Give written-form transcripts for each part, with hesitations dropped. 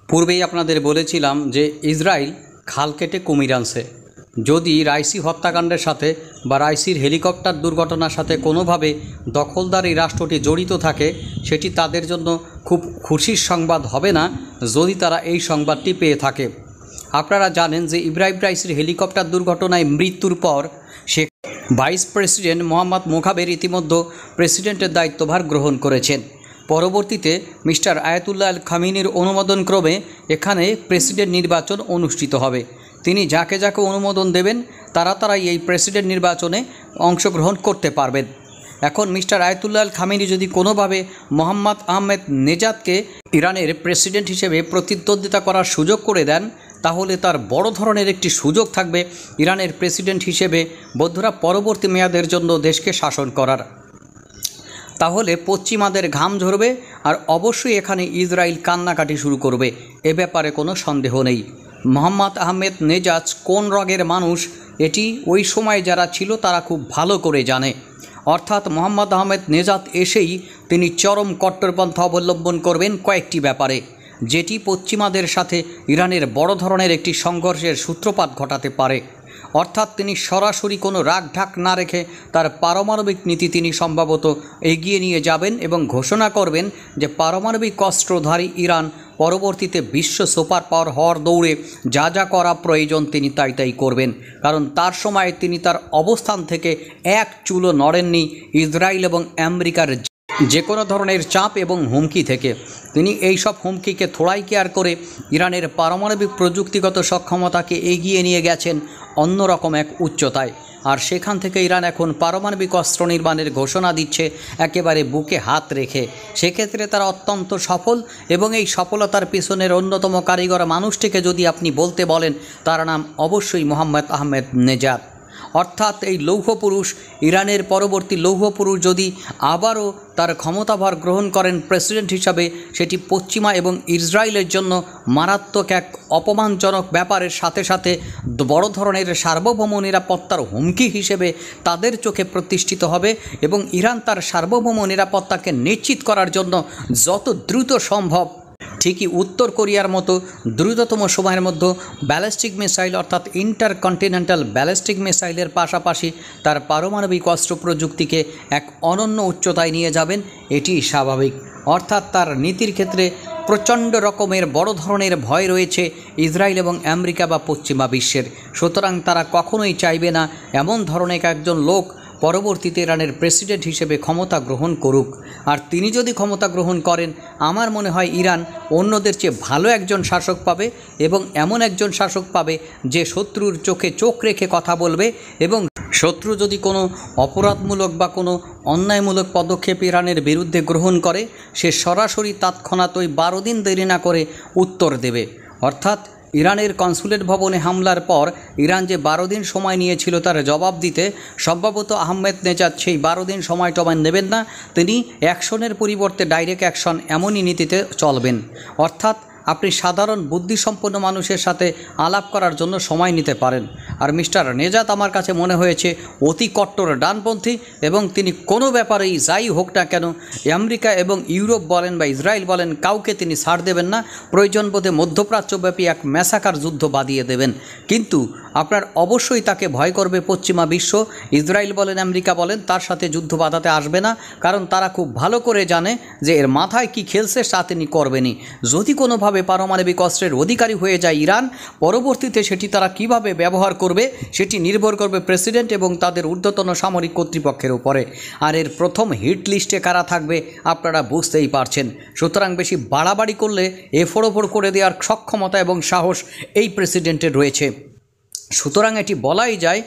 পূর্বেই আপনাদের বলেছিলাম যে ইসরায়েল খাল কেটে কুমির আনছে। যদি রাইসি হত্যাকাণ্ডের সাথে বা রাইসির হেলিকপ্টার দুর্ঘটনার সাথে কোনোভাবে দখলদার এই রাষ্ট্রটি জড়িত থাকে, সেটি তাদের জন্য খুব খুশির সংবাদ হবে না যদি তারা এই সংবাদটি পেয়ে থাকে। আপনারা জানেন যে ইব্রাহিম রাইসির হেলিকপ্টার দুর্ঘটনায় মৃত্যুর পর সে ভাইস প্রেসিডেন্ট মোহাম্মদ মোখাবের ইতিমধ্যে প্রেসিডেন্টের দায়িত্বভার গ্রহণ করেছেন। পরবর্তীতে মিস্টার আয়াতুল্লাহ আল খামিনির অনুমোদনক্রমে এখানে প্রেসিডেন্ট নির্বাচন অনুষ্ঠিত হবে। তিনি যাকে যাকে অনুমোদন দেবেন তারাই এই প্রেসিডেন্ট নির্বাচনে অংশগ্রহণ করতে পারবেন। এখন মিস্টার আয়াতুল্লাহ আল খামিনি যদি কোনোভাবে মোহাম্মদ আহমেদ নেজাদকে ইরানের প্রেসিডেন্ট হিসেবে প্রতিদ্বন্দ্বিতা করার সুযোগ করে দেন, তাহলে তার বড় ধরনের একটি সুযোগ থাকবে ইরানের প্রেসিডেন্ট হিসেবে বৌদ্ধরা পরবর্তী মেয়াদের জন্য দেশকে শাসন করার। তাহলে পশ্চিমাদের ঘাম ঝরবে আর অবশ্যই এখানে ইসরায়েল কান্নাকাটি শুরু করবে, এ ব্যাপারে কোনো সন্দেহ নেই। মোহাম্মদ আহমেদ নেজাদ কোন রগের মানুষ এটি ওই সময় যারা ছিল তারা খুব ভালো করে জানে। অর্থাৎ মোহাম্মদ আহমেদ নেজাদ এসেই তিনি চরম কট্টরপন্থা অবলম্বন করবেন কয়েকটি ব্যাপারে, যেটি পশ্চিমাদের সাথে ইরানের বড় ধরনের একটি সংঘর্ষের সূত্রপাত ঘটাতে পারে। অর্থাৎ তিনি সরাসরি কোনো রাগ ঢাক না রেখে তার পারমাণবিক নীতি তিনি সম্ভবত এগিয়ে নিয়ে যাবেন এবং ঘোষণা করবেন যে পারমাণবিক অস্ত্রধারী ইরান পরবর্তীতে বিশ্ব সুপার পাওয়ার হওয়ার দৌড়ে যা যা করা প্রয়োজন তিনি তাই করবেন। কারণ তার সময় তিনি তার অবস্থান থেকে এক চুলও নড়েননি ইসরায়েল এবং আমেরিকার যে কোনো ধরনের চাপ এবং হুমকি থেকে। তিনি এই সব হুমকিকে থোড়াই কেয়ার করে ইরানের পারমাণবিক প্রযুক্তিগত সক্ষমতাকে এগিয়ে নিয়ে গেছেন অন্যরকম এক উচ্চতায়। আর সেখান থেকে ইরান এখন পারমাণবিক অস্ত্র নির্মাণের ঘোষণা দিচ্ছে একেবারে বুকে হাত রেখে। সেক্ষেত্রে তারা অত্যন্ত সফল এবং এই সফলতার পিছনের অন্যতম কারিগর মানুষটিকে যদি আপনি বলতে বলেন, তার নাম অবশ্যই মোহাম্মদ আহমেদ নেজাদ। অর্থাৎ এই লৌহ পুরুষ, ইরানের পরবর্তী লৌহ পুরুষ যদি আবারও তার ক্ষমতাভার গ্রহণ করেন প্রেসিডেন্ট হিসাবে, সেটি পশ্চিমা এবং ইসরায়েলের জন্য মারাত্মক এক অপমানজনক ব্যাপারের সাথে সাথে বড় ধরনের সার্বভৌম নিরাপত্তার হুমকি হিসেবে তাদের চোখে প্রতিষ্ঠিত হবে এবং ইরান তার সার্বভৌম নিরাপত্তাকে নিশ্চিত করার জন্য যত দ্রুত সম্ভব ঠিকই উত্তর কোরিয়ার মতো দ্রুততম সময়ের মধ্যে ব্যালিস্টিক মিসাইল অর্থাৎ ইন্টারকন্টিনেন্টাল ব্যালিস্টিক মিসাইলের পাশাপাশি তার পারমাণবিক অস্ত্র প্রযুক্তিকে এক অনন্য উচ্চতায় নিয়ে যাবেন, এটি স্বাভাবিক। অর্থাৎ তার নীতির ক্ষেত্রে প্রচণ্ড রকমের বড় ধরনের ভয় রয়েছে ইসরায়েল এবং আমেরিকা বা পশ্চিমা বিশ্বের। সুতরাং তারা কখনোই চাইবে না এমন ধরনের একজন লোক পরবর্তীতে ইরানের প্রেসিডেন্ট হিসেবে ক্ষমতা গ্রহণ করুক। আর তিনি যদি ক্ষমতা গ্রহণ করেন, আমার মনে হয় ইরান অন্যদের চেয়ে ভালো একজন শাসক পাবে এবং এমন একজন শাসক পাবে যে শত্রুর চোখে চোখ রেখে কথা বলবে এবং শত্রু যদি কোনো অপরাধমূলক বা কোনো অন্যায়মূলক পদক্ষেপ ইরানের বিরুদ্ধে গ্রহণ করে, সে সরাসরি তৎক্ষণাৎই 12 দিন দেরি না করে উত্তর দেবে। অর্থাৎ ইরানের কনসুলেট ভবনে হামলার পর ইরান যে 12 দিন সময় নিয়েছিল তার জবাব দিতে, সম্ভবত আহমেদ নেজাদ সেই 12 দিন সময় নেবেন না। তিনি অ্যাকশনের পরিবর্তে ডাইরেক্ট অ্যাকশন এমনই নীতিতে চলবেন। অর্থাৎ আপনি সাধারণ বুদ্ধিসম্পন্ন মানুষের সাথে আলাপ করার জন্য সময় নিতে পারেন। আর মিস্টার নেজাদ আমার কাছে মনে হয়েছে অতি কট্টর ডানপন্থী এবং তিনি কোনো ব্যাপারেই যাই হোক না কেন আমেরিকা এবং ইউরোপ বলেন বা ইসরায়েল বলেন কাউকে তিনি ছাড় দেবেন না। প্রয়োজন বোধে মধ্যপ্রাচ্যব্যাপী এক ম্যাসাকার যুদ্ধ বাঁধিয়ে দেবেন। কিন্তু আপনার অবশ্যই তাকে ভয় করবে পশ্চিমা বিশ্ব। ইসরায়েল বলেন আমেরিকা বলেন তার সাথে যুদ্ধ বাঁধাতে আসবে না, কারণ তারা খুব ভালো করে জানে যে এর মাথায় কি খেলছে তা তিনি করবেনই। যদি কোনোভাবে পারমাণবিক অস্ত্রের অধিকারী হয়ে যায় ইরান, পরবর্তীতে সেটি তারা কিভাবে ব্যবহার করবে সেটি নির্ভর করবে প্রেসিডেন্ট এবং তাদের ঊর্ধ্বতন সামরিক কর্তৃপক্ষের উপরে। আর এর প্রথম হিট লিস্টে কারা থাকবে আপনারা বুঝতেই পারছেন। সুতরাং বেশি বাড়াবাড়ি করলে এফোড় করে দেওয়ার সক্ষমতা এবং সাহস এই প্রেসিডেন্টের রয়েছে। সুতরাং এটি বলাই যায়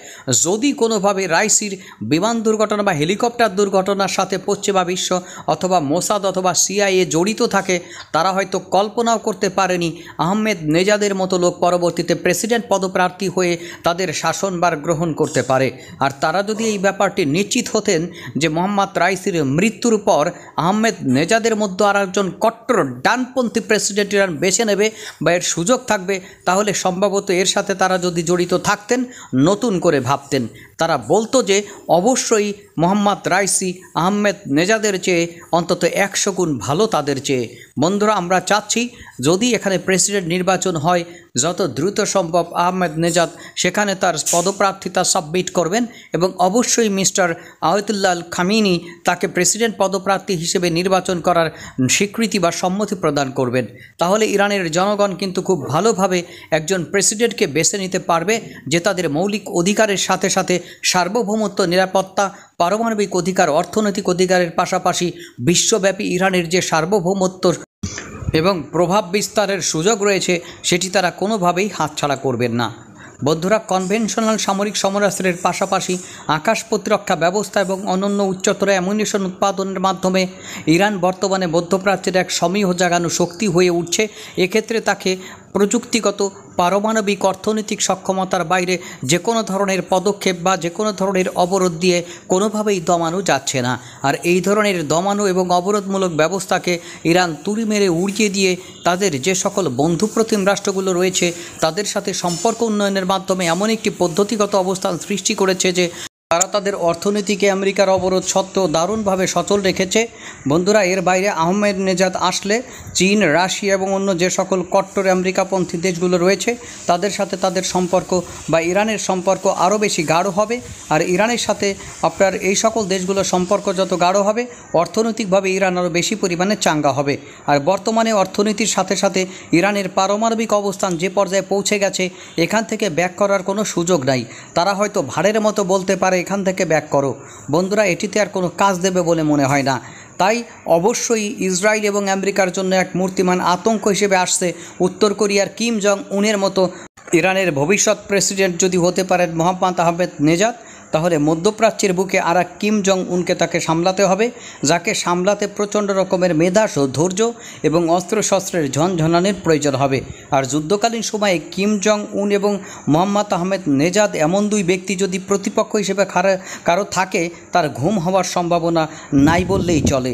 যদি কোনোভাবে রাইসির বিমান দুর্ঘটনা বা হেলিকপ্টার দুর্ঘটনার সাথে পশ্চিমা বিশ্ব অথবা মোসাদ অথবা সিআইএ জড়িত থাকে, তারা হয়তো কল্পনাও করতে পারেনি আহমেদ নেজাদের মতো লোক পরবর্তীতে প্রেসিডেন্ট পদপ্রার্থী হয়ে তাদের শাসনভার গ্রহণ করতে পারে। আর তারা যদি এই ব্যাপারটি নিশ্চিত হতেন যে মোহাম্মদ রাইসির মৃত্যুর পর আহমেদ নেজাদের মধ্যে আর একজন কট্টর ডানপন্থী প্রেসিডেন্ট ইরান বেছে নেবে বা এর সুযোগ থাকবে, তাহলে সম্ভবত এর সাথে তারা যদি জড়িত জড়িত থাকতেন, নতুন করে ভাবতেন। তারা বলতো যে অবশ্যই মোহাম্মদ রাইসি আহমেদ নেজাদের চেয়ে অন্তত 100 গুণ ভালো তাদের চেয়ে। বন্ধুরা, আমরা চাচ্ছি যদি এখানে প্রেসিডেন্ট নির্বাচন হয়, যত দ্রুত সম্ভব আহমেদ নেজাদ সেখানে তার পদপ্রার্থিতা সাবমিট করবেন এবং অবশ্যই মিস্টার আয়াতুল্লাহ খামেনি তাকে প্রেসিডেন্ট পদপ্রার্থী হিসেবে নির্বাচন করার স্বীকৃতি বা সম্মতি প্রদান করবেন। তাহলে ইরানের জনগণ কিন্তু খুব ভালোভাবে একজন প্রেসিডেন্টকে বেছে নিতে পারবে যে তাদের মৌলিক অধিকারের সাথে সাথে সার্বভৌমত্ব, নিরাপত্তা, পারমাণবিক অধিকার, অর্থনৈতিক অধিকারের পাশাপাশি বিশ্বব্যাপী ইরানের যে সার্বভৌমত্ব এবং প্রভাব বিস্তারের সুযোগ রয়েছে সেটি তারা কোনোভাবেই হাতছাড়া করবেন না। বন্ধুরা, কনভেনশনাল সামরিক সমরাস্ত্রের পাশাপাশি আকাশ প্রতিরক্ষা ব্যবস্থা এবং অনন্য উচ্চতর অ্যামুনিশন উৎপাদনের মাধ্যমে ইরান বর্তমানে মধ্যপ্রাচ্যের এক সমীহ জাগানো শক্তি হয়ে উঠছে। এক্ষেত্রে তাকে প্রযুক্তিগত, পারমাণবিক, অর্থনৈতিক সক্ষমতার বাইরে যে কোনো ধরনের পদক্ষেপ বা যে কোনো ধরনের অবরোধ দিয়ে কোনোভাবেই দমানো যাচ্ছে না। আর এই ধরনের দমানো এবং অবরোধমূলক ব্যবস্থাকে ইরান তুড়ি মেরে উড়িয়ে দিয়ে তাদের যে সকল বন্ধুপ্রতিম রাষ্ট্রগুলো রয়েছে তাদের সাথে সম্পর্ক উন্নয়নের মাধ্যমে এমন একটি পদ্ধতিগত অবস্থান সৃষ্টি করেছে যে তারা তাদের অর্থনীতিকে আমেরিকার অবরোধ সত্ত্বেও দারুণভাবে সচল রেখেছে। বন্ধুরা, এর বাইরে আহমেদ নেজাদ আসলে চীন, রাশিয়া এবং অন্য যে সকল কট্টর আমেরিকাপন্থী দেশগুলো রয়েছে তাদের সাথে তাদের সম্পর্ক বা ইরানের সম্পর্ক আরও বেশি গাঢ় হবে। আর ইরানের সাথে আপনার এই সকল দেশগুলোর সম্পর্ক যত গাঢ় হবে, অর্থনৈতিকভাবে ইরান আরও বেশি পরিমাণে চাঙ্গা হবে। আর বর্তমানে অর্থনীতির সাথে সাথে ইরানের পারমাণবিক অবস্থান যে পর্যায়ে পৌঁছে গেছে, এখান থেকে ব্যাক করার কোনো সুযোগ নাই। তারা হয়তো ভাড়ের মতো বলতে পারে এখান থেকে ব্যাক করো। বন্ধুরা, এটিতে আর কোনো কাজ দেবে বলে মনে হয় না। তাই অবশ্যই ইসরায়েল এবং আমেরিকার জন্য এক মূর্তিমান আতঙ্ক হিসেবে আসছে উত্তর কোরিয়ার কিম জং উনের মতো ইরানের ভবিষ্যৎ প্রেসিডেন্ট যদি হতে পারেন মোহাম্মদ আহমেদ নেজাদ, তাহলে মধ্যপ্রাচ্যের বুকে আর এক কিম জং উনকে তাকে সামলাতে হবে, যাকে সামলাতে প্রচণ্ড রকমের মেধা, ধৈর্য এবং অস্ত্রশস্ত্রের ঝনঝনানির প্রয়োজন হবে। আর যুদ্ধকালীন সময়ে কিম জং উন এবং মোহাম্মদ আহমেদ নেজাদ এমন দুই ব্যক্তি যদি প্রতিপক্ষ হিসেবে কারো থাকে, তার ঘুম হওয়ার সম্ভাবনা নাই বললেই চলে।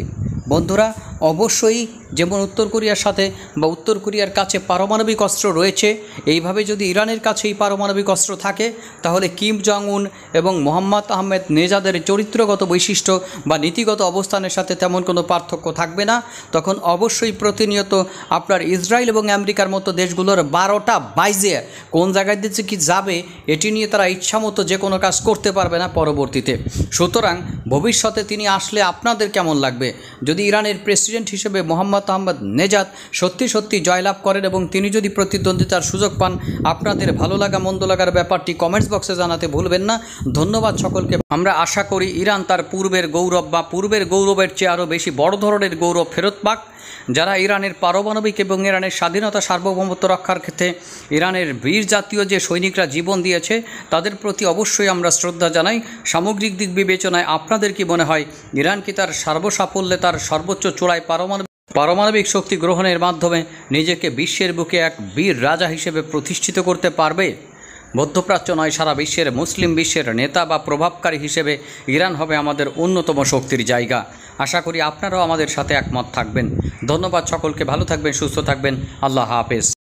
বন্ধুরা, অবশ্যই যেমন উত্তর কোরিয়ার সাথে বা উত্তর কোরিয়ার কাছে পারমাণবিক অস্ত্র রয়েছে, এইভাবে যদি ইরানের কাছে এই পারমাণবিক অস্ত্র থাকে তাহলে কিম জং উন এবং মোহাম্মদ আহমেদ নেজাদের চরিত্রগত বৈশিষ্ট্য বা নীতিগত অবস্থানের সাথে তেমন কোনো পার্থক্য থাকবে না। তখন অবশ্যই প্রতিনিয়ত আপনার ইসরায়েল এবং আমেরিকার মতো দেশগুলোর 12টা বাইজে কোন জায়গায় দিচ্ছে কি যাবে এটি নিয়ে তারা ইচ্ছামতো যে কোনো কাজ করতে পারবে না পরবর্তীতে। সুতরাং ভবিষ্যতে তিনি আসলে আপনাদের কেমন লাগবে? যদি ইরানের প্রেসিডেন্ট হিসেবে মোহাম্মদ আহমেদ নেজাদ সত্যি সত্যি জয়লাভ করেন এবং তিনি যদি প্রতিদ্বন্দ্বিতার সুযোগ পান, আপনাদের ভালো লাগা মন্দ লাগার ব্যাপারটি কমেন্টস বক্সে জানাতে ভুলবেন না। ধন্যবাদ সকলকে। আমরা আশা করি ইরান তার পূর্বের গৌরব বা পূর্বের গৌরবের চেয়ে আরও বেশি বড় ধরনের গৌরব ফেরত পাক। যারা ইরানের পারমাণবিক এবং ইরানের স্বাধীনতা সার্বভৌমত্ব রক্ষার ক্ষেত্রে ইরানের বীর জাতীয় যে সৈনিকরা জীবন দিয়েছে তাদের প্রতি অবশ্যই আমরা শ্রদ্ধা জানাই। সামগ্রিক দিক বিবেচনায় আপনাদের কি মনে হয়, ইরান কি তার সর্বসাফল্যে তার সর্বোচ্চ চূড়ায় পারমাণবিক শক্তি গ্রহণের মাধ্যমে নিজেকে বিশ্বের বুকে এক বীর রাজা হিসেবে প্রতিষ্ঠিত করতে পারবে? মধ্যপ্রাচ্য নয়, সারা বিশ্বের মুসলিম বিশ্বের নেতা বা প্রভাবকারী হিসেবে ইরান হবে আমাদের অন্যতম শক্তির জায়গা। আশা করি আপনারাও আমাদের সাথে একমত থাকবেন। ধন্যবাদ সকলকে। ভালো থাকবেন, সুস্থ থাকবেন। আল্লাহ হাফেজ।